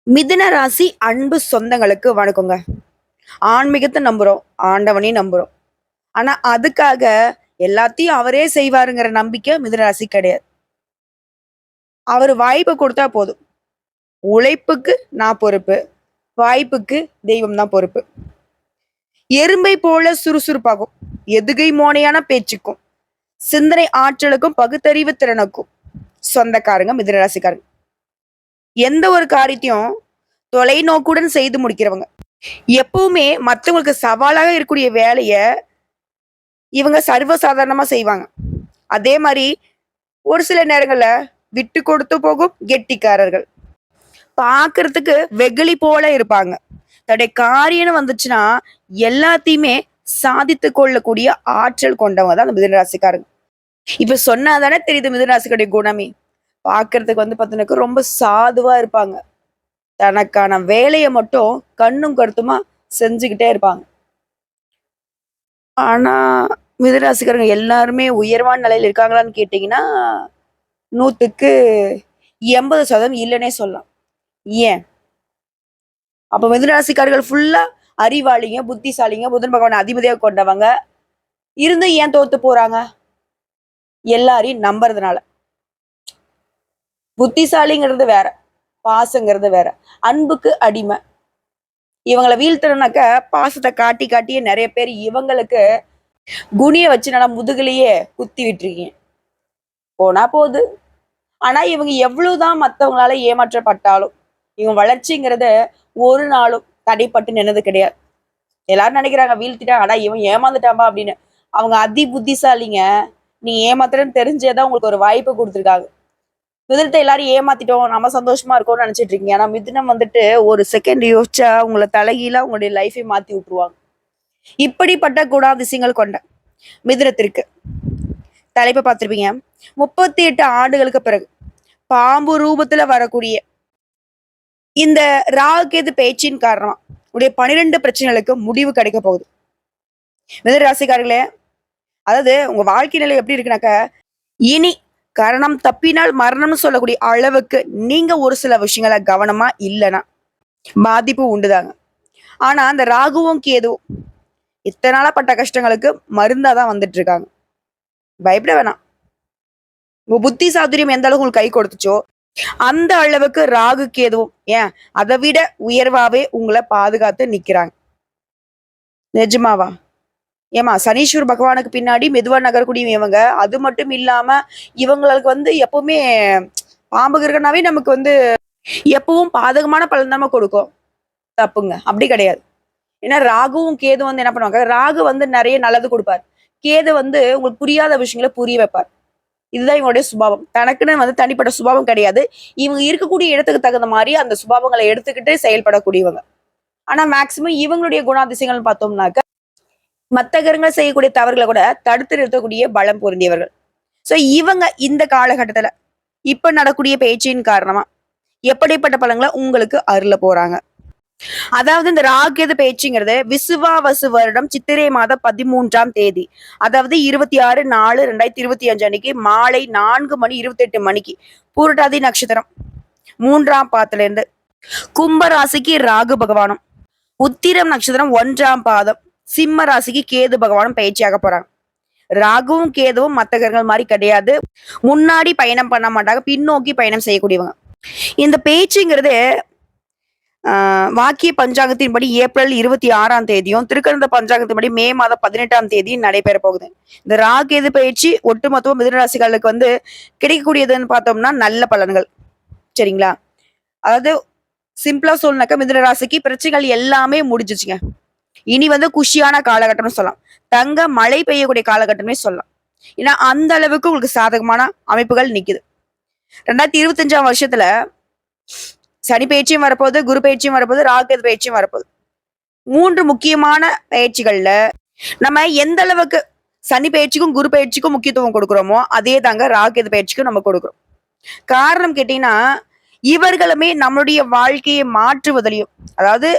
மிதுன ராசி அன்பு சொந்தங்களுக்கு வணக்கங்க. ஆன்மீகத்தை நம்புறோம், ஆண்டவனையும் நம்புறோம். ஆனா அதுக்காக எல்லாத்தையும் அவரே செய்வாருங்கிற நம்பிக்கை மிதுன ராசி கிடையாது. அவரு வாய்ப்பு கொடுத்தா போதும். உழைப்புக்கு நான் பொறுப்பு, வாய்ப்புக்கு தெய்வம் தான் பொறுப்பு. எறும்பை போல சுறுசுறுப்பாகும், எதுகை மோனையான பேச்சுக்கும், சிந்தனை ஆற்றலுக்கும், பகுத்தறிவு திறனுக்கும் சொந்தக்காரங்க மிதுன ராசிக்காரங்க. எந்த ஒரு காரியத்தையும் தொலைநோக்குடன் செய்து முடிக்கிறவங்க. எப்பவுமே மத்தவங்களுக்கு சவாலாக இருக்கக்கூடிய வேலைய இவங்க சர்வசாதாரணமா செய்வாங்க. அதே மாரி ஒரு சில நேரங்கள்ல விட்டு கொடுத்து போகும் கெட்டிக்காரர்கள். பார்க்கறதுக்கு வெகுளி போல இருப்பாங்க. தன்னுடைய காரியம்னு வந்துச்சுன்னா, எல்லாத்தையுமே சாதித்துக் கொள்ளக்கூடிய ஆற்றல் கொண்டவங்க தான் அந்த மிதுன ராசிக்காரங்க. இப்ப சொன்னா தானே தெரியுது மிதுன ராசிக்காருடைய குணமே. பார்க்கறதுக்கு பார்த்தீங்கன்னாக்க ரொம்ப சாதுவா இருப்பாங்க. தனக்கான வேலைய மட்டும் கண்ணும் கருத்துமா செஞ்சுகிட்டே இருப்பாங்க. ஆனா, மிதுனராசிக்காரங்க எல்லாருமே உயர்வான நிலையில இருக்காங்களான்னு கேட்டீங்கன்னா, 100க்கு 80% இல்லன்னே சொல்லலாம். ஏன்? அப்ப மிதுனராசிக்காரர்கள் ஃபுல்லா அறிவாளிங்க, புத்திசாலிங்க, புதன் பகவான அதிபதியா கொண்டவங்க. இருந்தும் ஏன் தோத்து போறாங்க? எல்லாரையும் நம்புறதுனால. புத்திசாலிங்கிறது வேற, பாசங்கிறது வேற. அன்புக்கு அடிமை. இவங்கள வீழ்த்தணும்னாக்க, பாசத்த காட்டி காட்டியே நெறைய பேர் இவங்களுக்கு குனிய வச்சு நல்லா முதுகுலயே குத்தி விட்டுருக்கீங்க. போனா போது. ஆனா இவங்க எவ்வளவுதான் மத்தவங்களால ஏமாற்றப்பட்டாலும், இவங்க வளர்ச்சிங்கிறத ஒரு நாளும் தடைப்பட்டு நின்னது கிடையாது. எல்லாரும் நினைக்கிறாங்க வீழ்த்திட்டான், ஆனா இவன் ஏமாந்துட்டான்பா அப்படின்னு. அவங்க அதி புத்திசாலிங்க. நீ ஏமாத்துறன்னு தெரிஞ்சேதான் உங்களுக்கு ஒரு வாய்ப்பு கொடுத்துருக்காங்க. மிதுனத்தை எல்லாரும் ஏமாத்திட்டோம், நம்ம சந்தோஷமா இருக்கோம்னு நினைச்சிட்டு இருக்கீங்க. ஆனா மிதுனம் ஒரு செகண்ட் யோசிச்சா உங்களை தலைகீழா உங்களுடைய லைஃபை மாத்தி விட்டுருவாங்க. இப்படிப்பட்ட குணாதிசயங்கள் கொண்ட மிதுனத்திற்கு தலைப்பை பார்த்திருப்பீங்க. 38 ஆண்டுகளுக்கு பிறகு பாம்பு ரூபத்துல வரக்கூடிய இந்த ராகுகேது பேச்சின் காரணமா உடைய 12 பிரச்சனைகளுக்கு முடிவு கிடைக்க போகுது. மிதுன ராசிக்காரர்களே, அதாவது உங்க வாழ்க்கை நிலை எப்படி இருக்குனாக்க, இனி கரணம் தப்பினால் மரணம்னு சொல்லக்கூடிய அளவுக்கு நீங்க ஒரு சில விஷயங்கள கவனமா இல்லைன்னா பாதிப்பு உண்டுதாங்க. ஆனா அந்த ராகுவும் கேதுவும் இத்தனை நாளா பட்ட கஷ்டங்களுக்கு மருந்தாதான் வந்துட்டு இருக்காங்க. பயப்பட வேணாம். உங்க புத்தி சாதுரியம் எந்த அளவுக்கு உங்களுக்கு கை கொடுத்துச்சோ அந்த அளவுக்கு ராகு கேதுவும் ஏன் அதை விட உயர்வாவே உங்களை பாதுகாத்து நிக்கிறாங்க. நிஜமாவா? ஏமா சனீஸ்வர் பகவானுக்கு பின்னாடி மெதுவா நகரக்கூடிய இவங்க, அது மட்டும் இல்லாம இவங்களுக்கு எப்பவுமே பாம்பு கிரகனாவே நமக்கு எப்பவும் பாதகமான பலன் தான் கொடுக்கும். தப்புங்க, அப்படி கிடையாது. ஏன்னா ராகுவும் கேது என்ன பண்ணுவாங்க, ராகு நிறைய நல்லது கொடுப்பார். கேது உங்களுக்கு புரியாத விஷயங்களை புரிய வைப்பார். இதுதான் இவங்களுடைய சுபாவம். தனக்குன்னு தனிப்பட்ட சுபாவம் கிடையாது. இவங்க இருக்கக்கூடிய இடத்துக்கு தகுந்த மாதிரி அந்த சுபாவங்களை எடுத்துக்கிட்டு செயல்படக்கூடியவங்க. ஆனா மேக்சிமம் இவங்களுடைய குணாதிசயங்கள் பார்த்தோம்னாக்க மத்த கிரகங்கள் செய்யக்கூடிய தவறுகளை கூட தடுத்து நிறுத்தக்கூடிய பலம் பொருந்தியவர்கள். சோ இவங்க இந்த காலகட்டத்துல இப்ப நடக்கூடிய பேச்சின் காரணமா எப்படிப்பட்ட பலன்களை உங்களுக்கு அருள போறாங்க. அதாவது இந்த ராகேது பேச்சுங்கிறது விசுவாவசு வருடம் சித்திரை மாதம் 13ஆம் தேதி, அதாவது 26/4/2025 அன்னைக்கு மாலை 4:28 பூரட்டாதி நட்சத்திரம் 3ஆம் பாதத்துல இருந்து கும்ப ராசிக்கு ராகு பகவானும், உத்திரம் நட்சத்திரம் 1ஆம் பாதம் சிம்ம ராசிக்கு கேது பகவானும் பயிற்சியாக போறாங்க. ராகுவும் கேதுவும் மத்த கிரகங்கள் மாதிரி கிடையாது. முன்னாடி பயணம் பண்ண மாட்டாங்க, பின்னோக்கி பயணம் செய்யக்கூடியவங்க. இந்த பேச்சுங்கிறது வாக்கிய பஞ்சாங்கத்தின்படி ஏப்ரல் 26ஆம் தேதியும், திருக்கணித பஞ்சாங்கத்தின்படி மே மாதம் 18ஆம் தேதியும் நடைபெற போகுது. இந்த ராகேது பயிற்சி ஒட்டுமொத்தம் மிதுனராசிகளுக்கு கிடைக்கக்கூடியதுன்னு பார்த்தோம்னா நல்ல பலன்கள். சரிங்களா? அதாவது சிம்பிளா சொல்லனாக்கா மிதுனராசிக்கு பிரச்சனைகள் எல்லாமே முடிஞ்சிச்சுங்க. இனி குஷியான காலகட்டம்னு சொல்லலாம். தங்க மழை பெய்யக்கூடிய காலகட்டமே சொல்லலாம். ஏன்னா அந்த அளவுக்கு உங்களுக்கு சாதகமான அமைப்புகள் நிக்குது. 2025ஆம் வருஷத்துல சனி பயிற்சியும் வரப்போகுது, குரு பயிற்சியும் வரப்போகுது, ராகுகேது பயிற்சியும் வரப்போகுது. 3 முக்கியமான பயிற்சிகள்ல நம்ம எந்த அளவுக்கு சனி பயிற்சிக்கும் குரு பயிற்சிக்கும் முக்கியத்துவம் கொடுக்குறோமோ அதே தாங்க ராகுகேது பயிற்சிக்கும் நம்ம கொடுக்குறோம். காரணம் கேட்டீங்கன்னா, இவர்களுமே நம்மளுடைய வாழ்க்கையை மாற்றுவதிலையும், அதாவது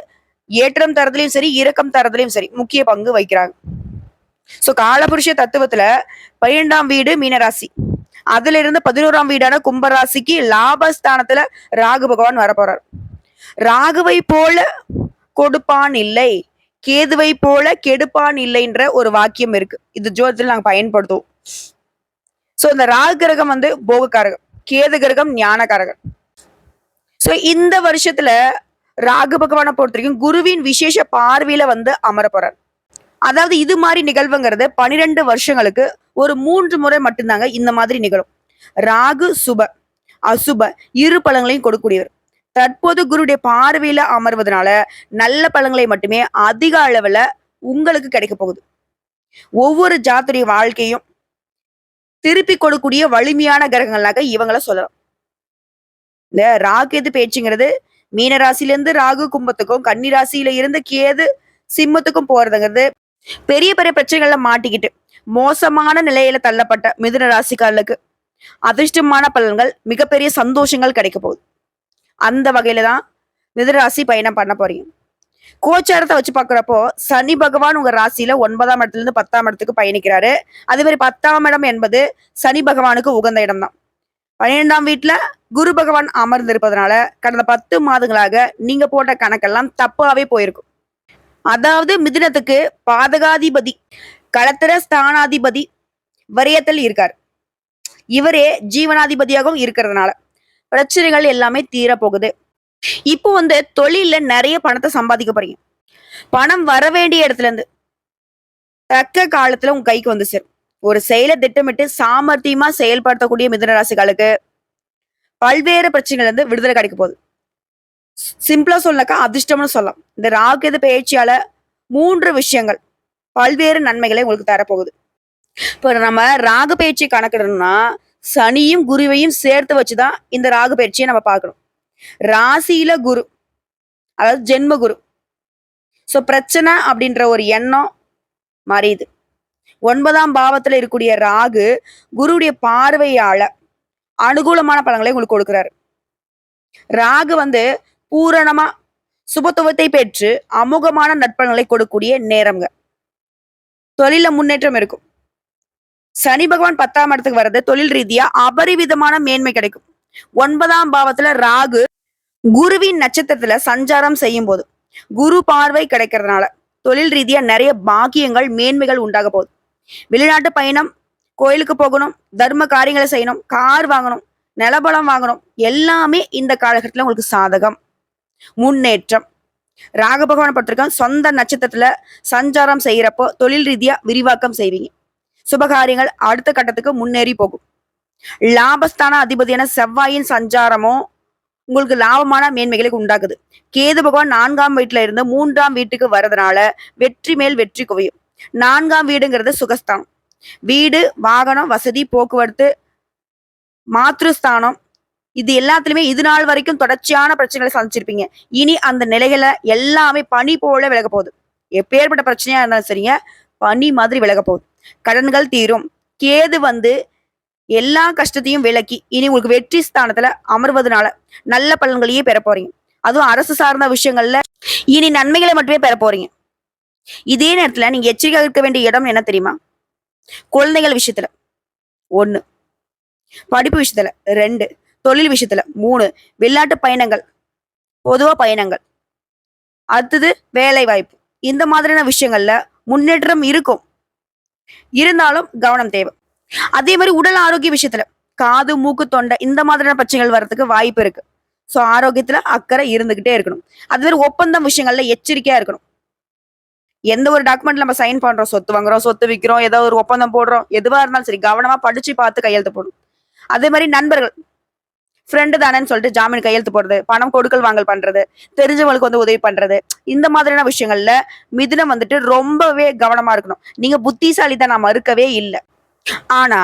ஏற்றம் தரதுலையும் சரி, இறக்கம் தரதுலையும் சரி முக்கிய பங்கு வகிக்கிறாங்க. சோ காலபுருஷ தத்துவத்துல 12ஆம் வீடு மீனராசி, அதுல இருந்து 11ஆம் வீடான கும்பராசிக்கு லாபஸ்தானத்துல ராகு பகவான் வரப்போறார். ராகுவை போல கொடுப்பான் இல்லை, கேதுவை போல கெடுப்பான் இல்லைன்ற ஒரு வாக்கியம் இருக்கு. இது ஜோதிடத்தில் நாங்க பயன்படுத்துவோம். சோ இந்த ராகு கிரகம் வந்து போகக்காரகம், கேது கிரகம் ஞானகாரகம். சோ இந்த வருஷத்துல ராகு பகவானை பொறுத்த வரைக்கும் குருவின் விசேஷ பார்வையில வந்து அமர போறார். அதாவது இது மாதிரி நிகழ்வுங்கிறது 12 வருஷங்களுக்கு ஒரு 3 முறை மட்டும்தாங்க இந்த மாதிரி நிகழும். ராகு சுப அசுப இரு பலன்களையும் கொடுக்கக்கூடியவர். தற்போது குருடைய பார்வையில அமர்வதனால நல்ல பலன்களை மட்டுமே அதிக அளவுல உங்களுக்கு கிடைக்க போகுது. ஒவ்வொரு ஜாத்துடைய வாழ்க்கையும் திருப்பி கொடுக்கக்கூடிய வலிமையான கிரகங்களாக இவங்கள சொல்லலாம். இந்த ராகு பேச்சுங்கிறது மீன ராசியிலிருந்து ராகு கும்பத்துக்கும், கன்னி ராசியில இருந்து கேது சிம்மத்துக்கும் போறதுங்கிறது பெரிய பெரிய பிரச்சனைகள்ல மாட்டிக்கிட்டு மோசமான நிலையில தள்ளப்பட்ட மிதுன ராசிக்காரர்களுக்கு அதிர்ஷ்டமான பலன்கள், மிகப்பெரிய சந்தோஷங்கள் கிடைக்க போகுது. அந்த வகையில தான் மிதுன ராசி பயணம் பண்ண போறீங்க. கோச்சாரத்தை வச்சு பாக்குறப்போ சனி பகவான் உங்க ராசியில 9ஆம் இடத்துல இருந்து 10ஆம் இடத்துக்கு பயணிக்கிறாரு. அதே மாதிரி 10ஆம் இடம் என்பது சனி பகவானுக்கு உகந்த இடம் தான். 12ஆம் வீட்டுல குரு பகவான் அமர்ந்திருப்பதனால கடந்த 10 மாதங்களாக நீங்க போட்ட கணக்கெல்லாம் தப்பாவே போயிருக்கும். அதாவது மிதுனத்துக்கு பாதகாதிபதி களத்திர ஸ்தானாதிபதி வரியத்தில் இருக்கார். இவரே ஜீவனாதிபதியாகவும் இருக்கிறதுனால பிரச்சனைகள் எல்லாமே தீர போகுது. இப்போ வந்து தொழில நிறைய பணத்தை சம்பாதிக்க போறீங்க. பணம் வர வேண்டிய இடத்துல இருந்து தக்க காலத்துல உங்க கைக்கு வந்து சேரும். ஒரு செயலை திட்டமிட்டு சாமர்த்தியமா செயல்படுத்தக்கூடிய மிதுன ராசிகளுக்கு பல்வேறு பிரச்சனைகள் இருந்து விடுதலை கிடைக்க போகுது. சிம்பிளா சொல்லனாக்கா அதிர்ஷ்டம்னு சொல்லலாம். இந்த ராகு பயிற்சியால 3 விஷயங்கள் பல்வேறு நன்மைகளை உங்களுக்கு தரப்போகுது. இப்ப நம்ம ராகு பயிற்சி கணக்கிடணும்னா சனியும் குருவையும் சேர்த்து வச்சுதான் இந்த ராகு பயிற்சியை நம்ம பார்க்கணும். ராசியில குரு, அதாவது ஜென்ம குரு. சோ பிரச்சனை அப்படின்ற ஒரு எண்ணம் மறையுது. 9ஆம் பாவத்துல இருக்கக்கூடிய ராகு குருவுடைய பார்வையால அனுகூலமான பலன்களை உங்களுக்கு கொடுக்கிறாரு. ராகு வந்து பூரணமா சுபத்துவத்தை பெற்று அமோகமான நற்பலன்களை கொடுக்கக்கூடிய நேரம்ங்க. தொழில முன்னேற்றம் இருக்கும். சனி பகவான் 10ஆம் இடத்துக்கு வர்றது தொழில் ரீதியா அபரிவிதமான மேன்மை கிடைக்கும். 9ஆம் பாவத்துல ராகு குருவின் நட்சத்திரத்துல சஞ்சாரம் செய்யும் போது குரு பார்வை கிடைக்கிறதுனால தொழில் ரீதியா நிறைய பாக்கியங்கள் மேன்மைகள் உண்டாக போகுது. வெளிநாட்டு பயணம், கோயிலுக்கு போகணும், தர்ம காரியங்களை செய்யணும், கார் வாங்கணும், நிலபலம் வாங்கணும், எல்லாமே இந்த காலகட்டத்துல உங்களுக்கு சாதகம், முன்னேற்றம். ராகு பகவானை பொறுத்திருக்கோம் சொந்த நட்சத்திரத்துல சஞ்சாரம் செய்யறப்போ தொழில் ரீதியா விரிவாக்கம் செய்வீங்க. சுபகாரியங்கள் அடுத்த கட்டத்துக்கு முன்னேறி போகும். லாபஸ்தான அதிபதியான செவ்வாயின் சஞ்சாரமும் உங்களுக்கு லாபமான மேன்மைகளை உண்டாக்குது. கேது பகவான் 4ஆம் வீட்டுல இருந்து 3ஆம் வீட்டுக்கு வர்றதுனால வெற்றி மேல் வெற்றி குவியும். 4ஆம் வீடுங்கிறது சுகஸ்தானம். வீடு, வாகனம், வசதி, போக்குவரத்து, மாத்ருஸ்தானம், இது எல்லாத்துலயுமே இது நாள் வரைக்கும் தொடர்ச்சியான பிரச்சனைகளை சந்திச்சிருப்பீங்க. இனி அந்த நிலைகளை எல்லாமே பனி போல விலக போகுது. எப்பேற்பட்ட பிரச்சனையா இருந்தாலும் சரிங்க, பனி மாதிரி விலக போகுது. கடன்கள் தீரும். கேது வந்து எல்லா கஷ்டத்தையும் விலக்கி இனி உங்களுக்கு வெற்றி ஸ்தானத்துல அமர்வதனால நல்ல பலன்களையே பெற போறீங்க. அதுவும் அரசு சார்ந்த விஷயங்கள்ல இனி நன்மைகளை மட்டுமே பெற போறீங்க. இதே நேரத்துல நீங்க எச்சரிக்கையாக இருக்க வேண்டிய இடம் என்ன தெரியுமா? குழந்தைகள் விஷயத்துல 1, படிப்பு விஷயத்துல 2, தொழில் விஷயத்துல 3, வெளிநாட்டு பயணங்கள், பொதுவா பயணங்கள், அடுத்தது வேலை வாய்ப்பு, இந்த மாதிரியான விஷயங்கள்ல முன்னேற்றம் இருக்கும். இருந்தாலும் கவனம் தேவை. அதே மாதிரி உடல் ஆரோக்கிய விஷயத்துல காது, மூக்கு, தொண்டை இந்த மாதிரியான பிரச்சனைகள் வர்றதுக்கு வாய்ப்பு இருக்கு. சோ ஆரோக்கியத்துல அக்கறை இருந்துகிட்டே இருக்கணும். அது மாதிரி ஒப்பந்தம் விஷயங்கள்ல எச்சரிக்கையா இருக்கணும். எந்த ஒரு டாக்குமெண்ட்ல நம்ம சைன் பண்றோம், சொத்து வாங்குறோம், சொத்து விற்கிறோம், ஏதோ ஒரு ஒப்பந்தம் போடுறோம், எதுவா இருந்தாலும் சரி கவனமா படிச்சு பார்த்து கையெழுத்து போடணும். அதே மாதிரி நண்பர்கள், ஃப்ரெண்டு தானேன்னு சொல்லிட்டு ஜாமீன் கையெழுத்து போடுறது, பணம் கொடுக்கல் வாங்கல் பண்றது, தெரிஞ்சவங்களுக்கு வந்து உதவி பண்றது, இந்த மாதிரியான விஷயங்கள்ல மிதுனம் வந்துட்டு ரொம்பவே கவனமா இருக்கணும். நீங்க புத்திசாலித்தனம் மறுக்கவே இல்லை. ஆனா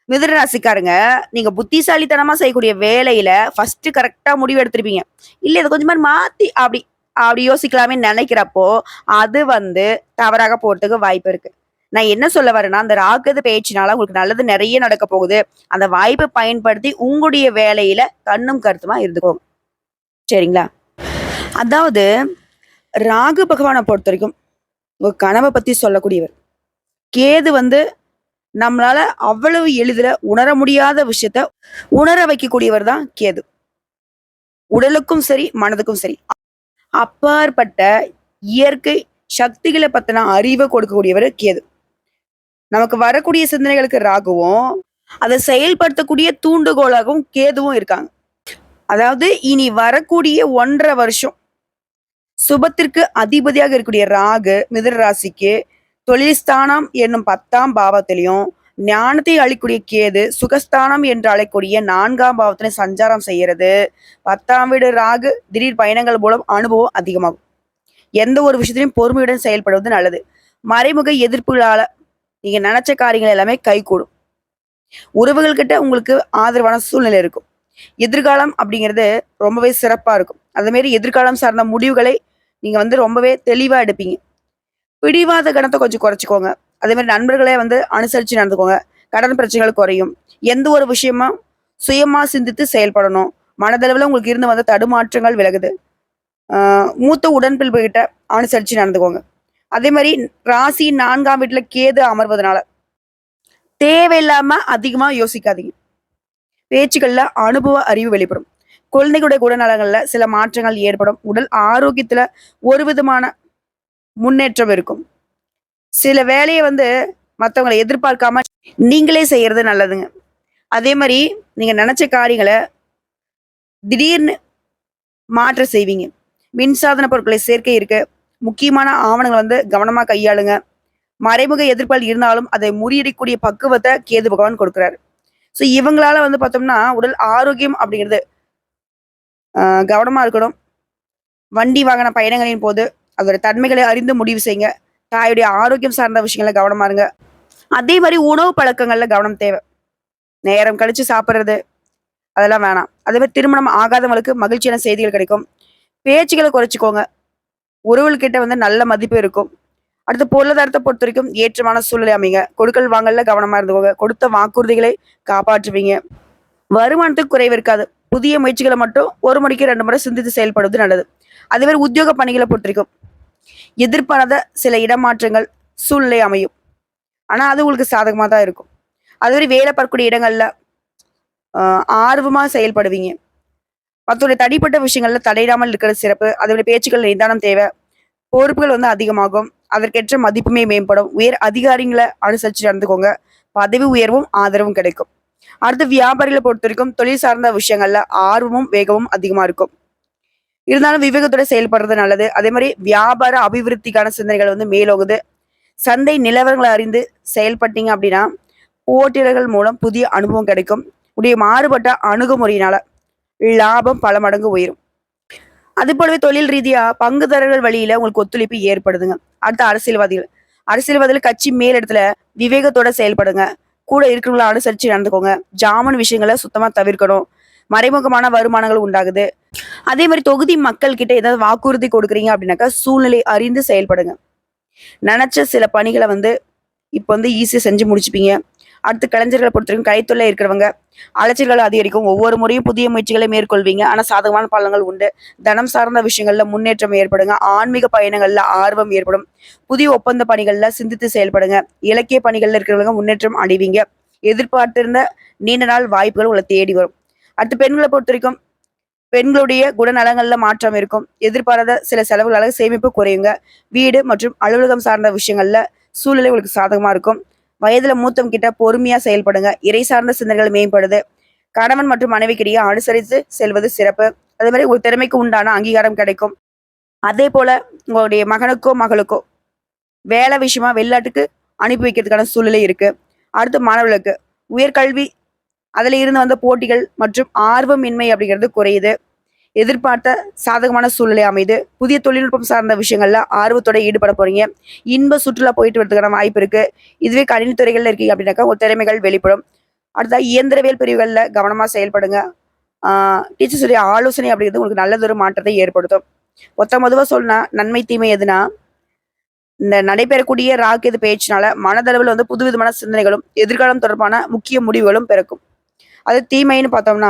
மிதுன ராசிக்காரங்க நீங்க புத்திசாலித்தனமா செய்யக்கூடிய வேலையில ஃபர்ஸ்ட் கரெக்டா முடிவு எடுத்திருப்பீங்க. இல்ல இதை கொஞ்சமா மாத்தி அப்படி அப்படி யோசிக்கலாமே நினைக்கிறப்போ அது வந்து தவறாக போறதுக்கு வாய்ப்பு இருக்கு. நான் என்ன சொல்ல வரேன்னா, அந்த ராகு பயிற்சினால உங்களுக்கு நல்லது நிறைய நடக்க போகுது. அந்த வாய்ப்பை பயன்படுத்தி உங்களுடைய வேலையில கண்ணும் கருத்துமா இருந்துக்கோங்க. சரிங்களா? அதாவது ராகு பகவானை பொறுத்த வரைக்கும் உங்க கனவை பத்தி சொல்லக்கூடியவர். கேது வந்து நம்மளால அவ்வளவு எளிதில் உணர முடியாத விஷயத்த உணர வைக்கக்கூடியவர் தான் கேது. உடலுக்கும் சரி மனதுக்கும் சரி அப்பாற்பட்ட இயற்கை சக்திகளை பத்தின அறிவை கொடுக்கக்கூடியவர் கேது. நமக்கு வரக்கூடிய சிந்தனைகளுக்கு ராகுவும் அதை செயல்படுத்தக்கூடிய தூண்டுகோலாகவும் கேதுவும் இருக்காங்க. அதாவது இனி வரக்கூடிய 1.5 வருஷம் சுபத்திற்கு அதிபதியாக இருக்கக்கூடிய ராகு மிதுன ராசிக்கு தொழில் ஸ்தானம் என்னும் 10ஆம் பாவத்திலையும், ஞானத்தை அளிக்கூடிய கேது சுகஸ்தானம் என்று அழைக்கூடிய 4ஆம் பாவத்திலையும் சஞ்சாரம் செய்யறது 10ஆம் வீடு ராகு திடீர் பயணங்கள் மூலம் அனுபவம் அதிகமாகும். எந்த ஒரு விஷயத்திலையும் பொறுமையுடன் செயல்படுவது நல்லது. மறைமுக எதிர்ப்புகளால நீங்க நினைச்ச காரியங்கள் எல்லாமே கைகூடும். உறவுகள் கிட்ட உங்களுக்கு ஆதரவான சூழ்நிலை இருக்கும். எதிர்காலம் அப்படிங்கிறது ரொம்பவே சிறப்பா இருக்கும். அதே மாதிரி எதிர்காலம் சார்ந்த முடிவுகளை நீங்க ரொம்பவே தெளிவா எடுப்பீங்க. பிடிவாத கணத்தை கொஞ்சம் குறைச்சிக்கோங்க. அதே மாதிரி நண்பர்களே அனுசரிச்சு நடந்துக்கோங்க. கடன் பிரச்சனைகள் குறையும். எந்த ஒரு விஷயமா சுயமா சிந்தித்து செயல்படணும். மனதளவில் உங்களுக்கு இருந்து வந்த தடுமாற்றங்கள் விலகுது. மூத்த உடன்பிறப்புகிட்ட அனுசரிச்சு நடந்துக்கோங்க. அதே மாதிரி ராசி 4ஆம் வீட்டுல கேது அமர்வதனால தேவையில்லாம அதிகமா யோசிக்காதீங்க. பேச்சுக்கள்ல அனுபவ அறிவு வெளிப்படும். குழந்தைகளுடைய குணநலங்கள்ல சில மாற்றங்கள் ஏற்படும். உடல் ஆரோக்கியத்துல ஒரு விதமான முன்னேற்றம் இருக்கும். சில வேலையை மற்றவங்களை எதிர்பார்க்காம நீங்களே செய்யறது நல்லதுங்க. அதே மாதிரி நீங்க நினைச்ச காரியங்களை திடீர்னு மாற்ற செய்வீங்க. மின்சாதன பொருட்களை சேர்க்கை இருக்கு. முக்கியமான ஆவணங்களை கவனமா கையாளுங்க. மறைமுக எதிர்ப்பால் இருந்தாலும் அதை முறியடிக்கூடிய பக்குவத்தை கேது பகவான் கொடுக்குறாரு. ஸோ இவங்களால பார்த்தோம்னா உடல் ஆரோக்கியம் அப்படிங்கிறது கவனமா இருக்கணும். வண்டி வாகன பயணங்களின் போது அதோட தன்மைகளை அறிந்து முடிவு செய்யுங்க. தாயுடைய ஆரோக்கியம் சார்ந்த விஷயங்கள கவனமா இருங்க. அதே மாதிரி உணவு பழக்கங்கள்ல கவனம் தேவை. நேரம் கழிச்சு சாப்பிட்றது அதெல்லாம் வேணாம். அதே மாதிரி திருமணம் ஆகாதவங்களுக்கு மகிழ்ச்சியான செய்திகள் கிடைக்கும். பேச்சுக்களை குறைச்சிக்கோங்க. உறவுகிட்ட நல்ல மதிப்பு இருக்கும். அடுத்து பொருளாதாரத்தை பொறுத்த வரைக்கும் ஏற்றமான சூழ்நிலை அமைங்க. கொடுக்கல் வாங்கல்ல கவனமா இருந்துக்கோங்க. கொடுத்த வாக்குறுதிகளை காப்பாற்றுவீங்க. வருமானத்துக்கு குறைவு இருக்காது. புதிய முயற்சிகளை மட்டும் 1 முறைக்கு 2 முறை சிந்தித்து செயல்படுவது நல்லது. அதே மாதிரி உத்தியோக பணிகளை பொறுத்த வரைக்கும் எதிர்பாராத சில இடமாற்றங்கள் சூழ்நிலை அமையும். ஆனா அது உங்களுக்கு சாதகமா தான் இருக்கும். அது மாதிரி வேலை பார்க்கக்கூடிய இடங்கள்ல ஆர்வமா செயல்படுவீங்க. மற்றொரு தனிப்பட்ட விஷயங்கள்ல தடையிடாமல் இருக்கிறது சிறப்பு. அதோட பேச்சுக்கள் நிதானம் தேவை. பொறுப்புகள் அதிகமாகும். அதற்கேற்ற மதிப்புமே மேம்படும். உயர் அதிகாரிகளை அனுசரிச்சு நடந்துக்கோங்க. பதவி உயர்வும் ஆதரவும் கிடைக்கும். அடுத்து வியாபாரிகளை பொறுத்த வரைக்கும் தொழில் சார்ந்த விஷயங்கள்ல ஆர்வமும் வேகமும் அதிகமா இருக்கும். இருந்தாலும் விவேகத்தோட செயல்படுறது நல்லது. அதே மாதிரி வியாபார அபிவிருத்திக்கான சிந்தனைகள் மேலோகுது. சந்தை நிலவரங்களை அறிந்து செயல்பட்டீங்க அப்படின்னா போட்டியாளர்கள் மூலம் புதிய அனுபவம் கிடைக்கும். உடைய மாறுபட்ட அணுகுமுறையினால லாபம் பல மடங்கு உயரும். அது போலவே தொழில் ரீதியா பங்குதாரர்கள் வழியில உங்களுக்கு ஒத்துழைப்பு ஏற்படுதுங்க. அடுத்த அரசியல்வாதிகள் கட்சி மேலிடத்துல விவேகத்தோட செயல்படுங்க. கூட இருக்கிறவங்கள அனுசரிச்சு நடந்துக்கோங்க. ஜாமீன் விஷயங்களை சுத்தமா தவிர்க்கணும். மறைமுகமான வருமானங்கள் உண்டாகுது. அதே மாதிரி தொகுதி மக்கள் கிட்ட ஏதாவது வாக்குறுதி கொடுக்குறீங்க அப்படின்னாக்கா சூழ்நிலை அறிந்து செயல்படுங்க. நினைச்ச சில பணிகளை இப்போ ஈஸியா செஞ்சு முடிச்சுப்பீங்க. அடுத்து கலைஞர்களை பொறுத்தவரைக்கும் கைத்தொல்லை இருக்கிறவங்க அலைச்சல்கள் அதிகரிக்கும். ஒவ்வொரு முறையும் புதிய முயற்சிகளை மேற்கொள்வீங்க. ஆனா சாதகமான பலன்கள் உண்டு. தனம் சார்ந்த விஷயங்கள்ல முன்னேற்றம் ஏற்படுங்க. ஆன்மீக பயணங்கள்ல ஆர்வம் ஏற்படும். புதிய ஒப்பந்த பணிகள்ல சிந்தித்து செயல்படுங்க. இலக்கிய பணிகள்ல இருக்கிறவங்க முன்னேற்றம் அடைவீங்க. எதிர்பார்த்திருந்த நீண்ட நாள் வாய்ப்புகள் உங்களை தேடி வரும். அடுத்து பெண்களை பொறுத்த வரைக்கும் பெண்களுடைய குணநலங்கள்ல மாற்றம் இருக்கும். எதிர்பாராத சில செலவுகளால சேமிப்பு குறையுங்க. வீடு மற்றும் அலுவலகம் சார்ந்த விஷயங்கள்ல சூழ்நிலை உங்களுக்கு சாதகமா இருக்கும். வயதுல மூத்தம் கிட்ட பொறுமையா செயல்படுங்க. இறை சார்ந்த சிந்தனைகள் மேம்படுது. கணவன் மற்றும் மனைவிக்கிடையே அனுசரித்து செல்வது சிறப்பு. அதே மாதிரி ஒரு திறமைக்கு உண்டான அங்கீகாரம் கிடைக்கும். அதே போல உங்களுடைய மகனுக்கோ மகளுக்கோ வேலை விஷயமா வெளிநாட்டுக்கு அனுப்பி வைக்கிறதுக்கான சூழ்நிலை இருக்கு. அடுத்து மாணவர்களுக்கு உயர்கல்வி அதுல இருந்து வந்த போட்டிகள் மற்றும் ஆர்வமின்மை அப்படிங்கிறது குறையுது. எதிர்பார்த்த சாதகமான சூழ்நிலை அமைது. புதிய தொழில்நுட்பம் சார்ந்த விஷயங்கள்ல ஆர்வத்தோட ஈடுபட போறீங்க. இன்ப சுற்றுலா போயிட்டு வரதுக்கான வாய்ப்பு இருக்கு. இதுவே கணினி துறைகள்ல இருக்கீங்க அப்படின்னாக்கா ஒரு திறமைகள் வெளிப்படும். அடுத்த இயந்திரவியல் பிரிவுகள்ல கவனமா செயல்படுங்க. டீச்சர்ஸுடைய ஆலோசனை அப்படிங்கிறது உங்களுக்கு நல்லதொரு மாற்றத்தை ஏற்படுத்தும். மொத்தமா சொன்னா நன்மை தீமை எதுனா இந்த நடைபெறக்கூடிய ராக்கெது பேச்சினால மனதளவில் புதுவிதமான சிந்தனைகளும் எதிர்காலம் தொடர்பான முக்கிய முடிவுகளும் பிறக்கும். அது தீமைன்னு பார்த்தோம்னா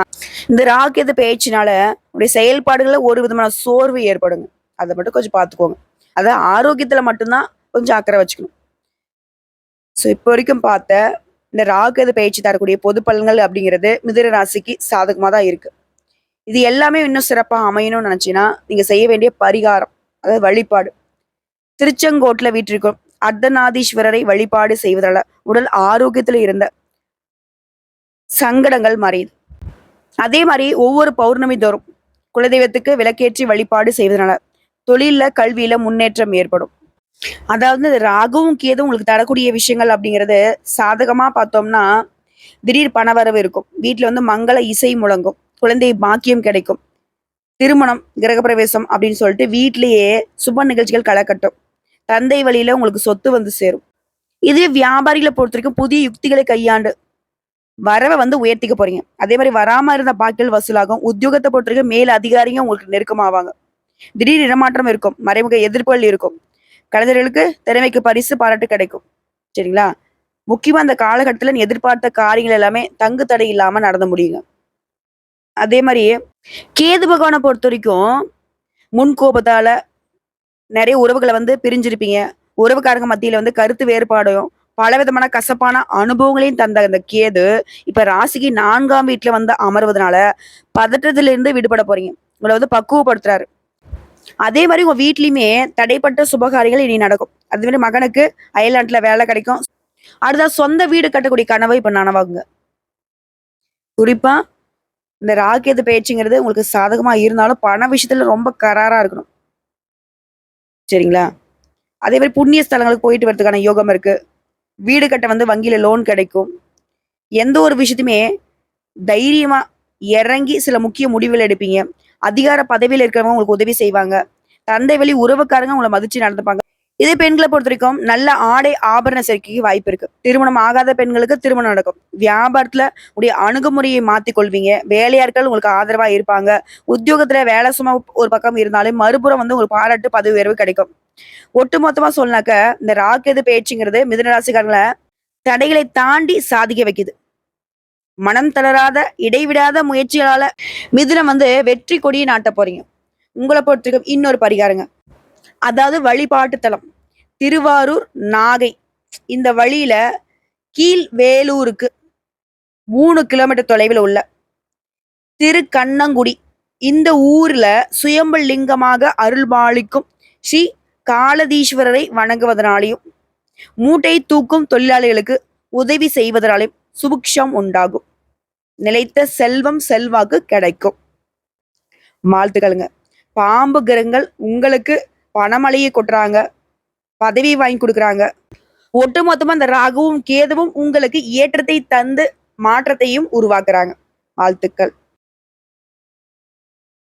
இந்த ராக்கெது பேச்சினால உடைய செயல்பாடுகள்ல ஒரு விதமான சோர்வு ஏற்படுங்க. அதை மட்டும் கொஞ்சம் பார்த்துக்கோங்க. அதை ஆரோக்கியத்துல மட்டும்தான் கொஞ்சம் அக்கறை வச்சுக்கணும். ஸோ இப்போ வரைக்கும் பார்த்த இந்த ராக்கெது பயிற்சி தரக்கூடிய பொது பலன்கள் அப்படிங்கிறது மிதுன ராசிக்கு சாதகமாக தான் இருக்கு. இது எல்லாமே இன்னும் சிறப்பா அமையணும்னு நினைச்சீங்கன்னா நீங்க செய்ய வேண்டிய பரிகாரம், அதாவது வழிபாடு. திருச்செங்கோட்டுல வீற்றிருக்கும் அர்த்தநாதீஸ்வரரை வழிபாடு செய்வதால உடல் ஆரோக்கியத்துல இருந்த சங்கடங்கள் மறையுது. அதே மாதிரி ஒவ்வொரு பௌர்ணமி தோறும் குலதெய்வத்துக்கு விளக்கேற்றி வழிபாடு செய்வதனால தொழில்ல கல்வியில முன்னேற்றம் ஏற்படும். அதாவது ராகுவும் கேதுவும் உங்களுக்கு தரக்கூடிய விஷயங்கள் அப்படிங்கிறது சாதகமா பார்த்தோம்னா திடீர் பணவரவு இருக்கும். வீட்டுல வந்து மங்கள இசை முழங்கும், குழந்தை பாக்கியம் கிடைக்கும், திருமணம், கிரகப்பிரவேசம் அப்படின்னு சொல்லிட்டு வீட்டிலேயே சுப நிகழ்ச்சிகள் களை கட்டும். தந்தை வழியில உங்களுக்கு சொத்து வந்து சேரும். இதே வியாபாரிகளை பொறுத்த வரைக்கும் புதிய யுக்திகளை கையாண்டு வரவை வந்து உயர்த்திக்க போறீங்க. அதே மாதிரி வராம இருந்த பாக்கிகள் வசூலாகும். உத்தியோகத்தை பொறுத்த வரைக்கும் மேல் அதிகாரிங்க உங்களுக்கு நெருக்கமாவாங்க. திடீர் இடமாற்றம் இருக்கும், மறைமுக எதிர்ப்புகள் இருக்கும். கலைஞர்களுக்கு திறமைக்கு பரிசு பாராட்டு கிடைக்கும். சரிங்களா? முக்கியமா அந்த காலகட்டத்துல நீ எதிர்பார்த்த காரியங்கள் எல்லாமே தங்கு தடை இல்லாம நடந்து முடியுங்க. அதே மாதிரி கேது பகவானை பொறுத்த வரைக்கும் முன் கோபத்தால நிறைய உறவுகளை வந்து பிரிஞ்சிருப்பீங்க. உறவுக்காரங்க மத்தியில வந்து கருத்து வேறுபாடும் பலவிதமான கசப்பான அனுபவங்களையும் தந்த அந்த கேது இப்ப ராசிக்கு 4ஆம் வீட்டுல வந்து அமர்வதனால பதற்றத்துல இருந்து விடுபட போறீங்க. உங்களை வந்து பக்குவப்படுத்துறாரு. அதே மாதிரி உங்க வீட்லயுமே தடைப்பட்ட சுபகாரியங்கள் இனி நடக்கும். அது மாதிரி மகனுக்கு அயல்நாட்டுல வேலை கிடைக்கும். அடுத்தா சொந்த வீடு கட்டக்கூடிய கனவை இப்ப நனவாகுங்க. குறிப்பா இந்த ராகேது பயிற்சிங்கிறது உங்களுக்கு சாதகமா இருந்தாலும் பண விஷயத்துல ரொம்ப கராரா இருக்கணும். சரிங்களா? அதே மாதிரி புண்ணிய ஸ்தலங்களுக்கு போயிட்டு வரதுக்கான யோகம் இருக்கு. வீடு கட்ட வந்து வங்கியில லோன் கிடைக்கும். எந்த ஒரு விஷயத்தையுமே தைரியமா இறங்கி சில முக்கிய முடிவுகள் எடுப்பீங்க. அதிகார பதவியில இருக்கிறவங்க உங்களுக்கு உதவி செய்வாங்க. தந்தை வழி உறவுக்காரங்க உங்களை மதிச்சு நடந்துப்பாங்க. இதே பெண்களை பொறுத்த வரைக்கும் நல்ல ஆடை ஆபரண சேர்க்கைக்கு வாய்ப்பு இருக்கு. திருமணம் ஆகாத பெண்களுக்கு திருமணம் நடக்கும். வியாபாரத்துல உடைய அணுகுமுறையை மாத்திக் கொள்வீங்க. வேலையாட்கள் உங்களுக்கு ஆதரவா இருப்பாங்க. உத்தியோகத்துல வேலை சும்மா ஒரு பக்கம் இருந்தாலும் மறுபுறம் வந்து உங்களுக்கு பாராட்டு பதவி உயர்வு கிடைக்கும். ஒட்டுமொத்தமா சொன்னாக்க இந்த ராக்கெது பேச்சுங்கிறது மிதுனராசிக்காரங்களை தடைகளை தாண்டி சாதிக்க வைக்குது. மனம் தளராத இடைவிடாத முயற்சிகளால மிதுனம் வந்து வெற்றி கொடியை நாட்ட போறீங்க. உங்களை பொறுத்திருக்கும் இன்னொரு பரிகாரங்க, அதாவது வழிபாட்டு தலம் திருவாரூர் நாகை. இந்த வழியில கீழ் வேலூருக்கு 3 கிலோமீட்டர் தொலைவில் உள்ள திருக்கண்ணங்குடி இந்த ஊர்ல சுயம்பு லிங்கமாக அருள்பாலிக்கும் ஸ்ரீ காலதீஸ்வரரை வணங்குவதனாலையும் மூட்டை தூக்கும் தொழிலாளிகளுக்கு உதவி செய்வதனாலையும் சுபிக்ஷம் உண்டாகும். நிலைத்த செல்வம் செல்வாக்கு கிடைக்கும். வாழ்த்துக்களுங்க. பாம்பு கிரகங்கள் உங்களுக்கு பணமழையை கொட்டுறாங்க, பதவி வாங்கி கொடுக்குறாங்க. ஒட்டுமொத்தமா அந்த ராகுவும் கேதுவும் உங்களுக்கு ஏற்றத்தை தந்து மாற்றத்தையும் உருவாக்குறாங்க. வாழ்த்துக்கள்.